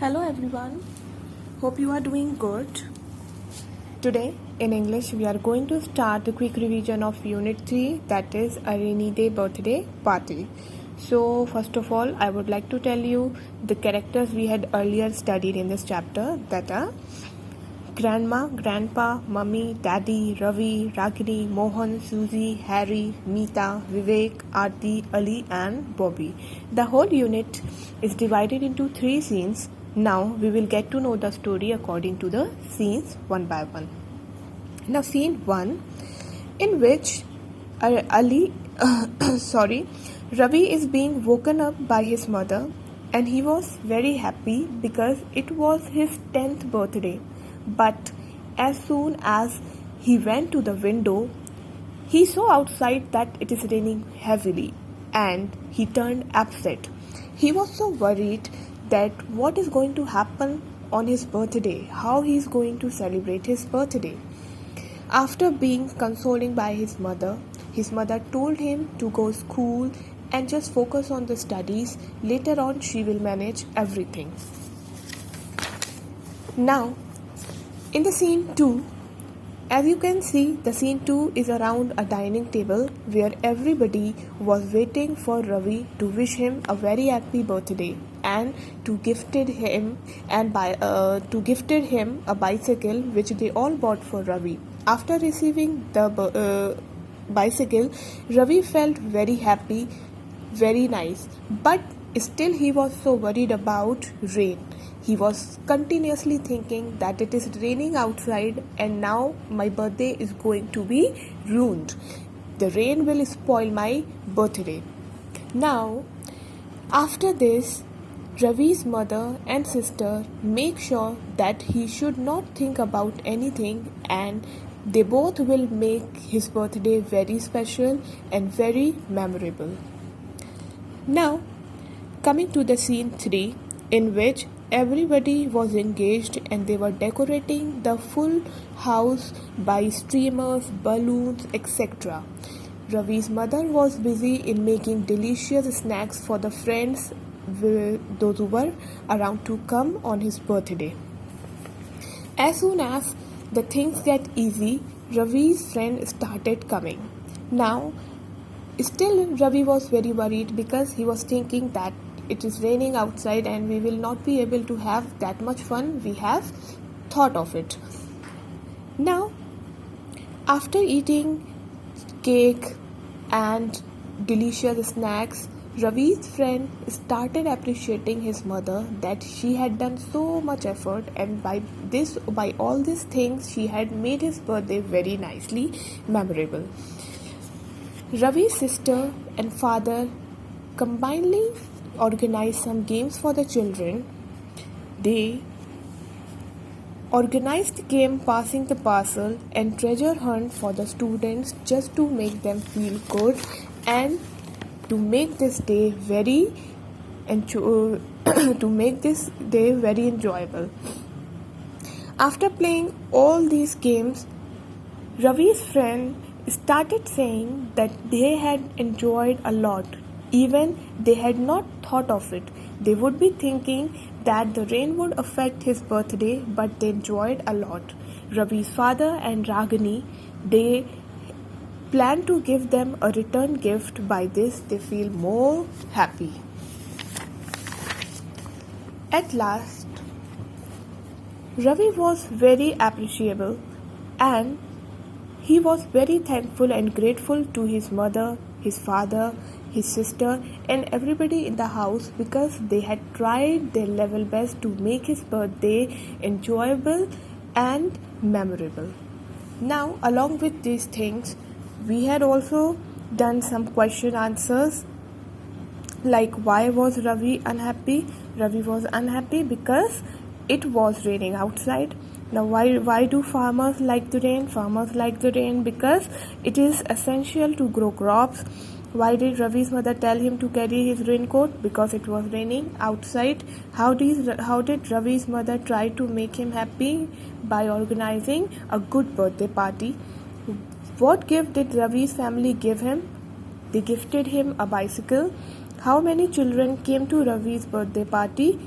Hello everyone, hope you are doing good. Today in English we are going to start a quick revision of Unit 3, that is a rainy day birthday party. So first of all I would like to tell you the characters we had earlier studied in this chapter, that are Grandma, Grandpa, Mummy, Daddy, Ravi, Ragini, Mohan, Susie, Harry, Meeta, Vivek, Aarti, Ali and Bobby. The whole unit is divided into 3 scenes. Now we will get to know the story according to the scenes one by one. Now scene 1, in which Ravi is being woken up by his mother, and he was very happy because it was his 10th birthday. But as soon as he went to the window, he saw outside that it is raining heavily and he turned upset. He was so worried that what is going to happen on his birthday, how he is going to celebrate his birthday. After being consoling by his mother told him to go school and just focus on the studies. Later on she will manage everything. Now in the scene 2, as you can see, the scene 2 is around a dining table where everybody was waiting for Ravi to wish him a very happy birthday and to gifted him a bicycle which they all bought for Ravi. After receiving the bicycle, Ravi felt very happy, very nice, but still he was so worried about rain. He was continuously thinking that it is raining outside and now my birthday is going to be ruined. The rain will spoil my birthday. Now, after this, Ravi's mother and sister make sure that he should not think about anything, and they both will make his birthday very special and very memorable. Now, coming to the scene 3, in which everybody was engaged and they were decorating the full house by streamers, balloons, etc. Ravi's mother was busy in making delicious snacks for the friends, those who were around to come on his birthday. As soon as the things get easy, Ravi's friend started coming. Now, still Ravi was very worried because he was thinking that it is raining outside and we will not be able to have that much fun we have thought of it. Now, after eating cake and delicious snacks, Ravi's friend started appreciating his mother that she had done so much effort, and by all these things she had made his birthday very nicely memorable. Ravi's sister and father combinedly organized some games for the children. They organized the game Passing the Parcel and Treasure Hunt for the students, just to make them feel good and to make this day very enjoyable. After playing all these games, Ravi's friend started saying that they had enjoyed a lot. Even they had not thought of it. They would be thinking that the rain would affect his birthday, but they enjoyed a lot. Ravi's father and Ragini, they plan to give them a return gift. By this, they feel more happy. At last, Ravi was very appreciable and he was very thankful and grateful to his mother, his father, his sister and everybody in the house because they had tried their level best to make his birthday enjoyable and memorable. Now, along with these things, we had also done some question answers, like why was Ravi unhappy? Ravi was unhappy because it was raining outside. Now, why do farmers like the rain? Farmers like the rain because it is essential to grow crops. Why did Ravi's mother tell him to carry his raincoat? Because it was raining outside. How did Ravi's mother try to make him happy? By organizing a good birthday party. What gift did Ravi's family give him? They gifted him a bicycle. How many children came to Ravi's birthday party?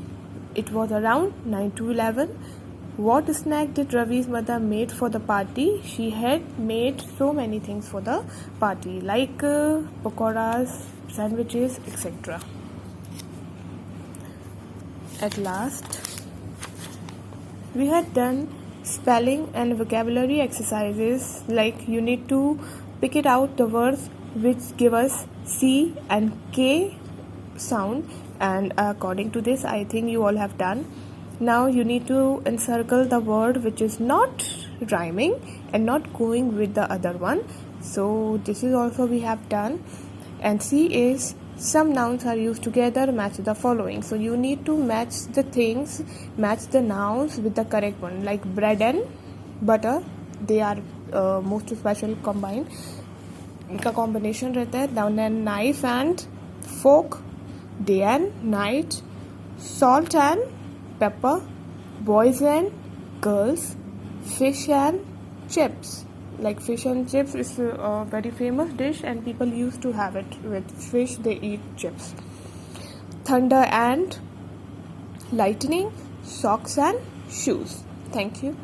It was around 9 to 11. What snack did Ravi's mother made for the party? She had made so many things for the party, like pakoras, sandwiches, etc. At last, we had done spelling and vocabulary exercises, like you need to pick it out the words which give us C and K sound, and according to this I think you all have done. Now you need to encircle the word which is not rhyming and not going with the other one. So this is also we have done. And C is some nouns are used together, match the following. So you need to match the things, match the nouns with the correct one, like bread and butter, they are most special combined, इनका combination रहता है. Then knife and fork, day and night, salt and pepper, boys and girls, fish and chips. Like fish and chips is a very famous dish and people used to have it with fish, they eat chips. Thunder and lightning, socks and shoes. Thank you.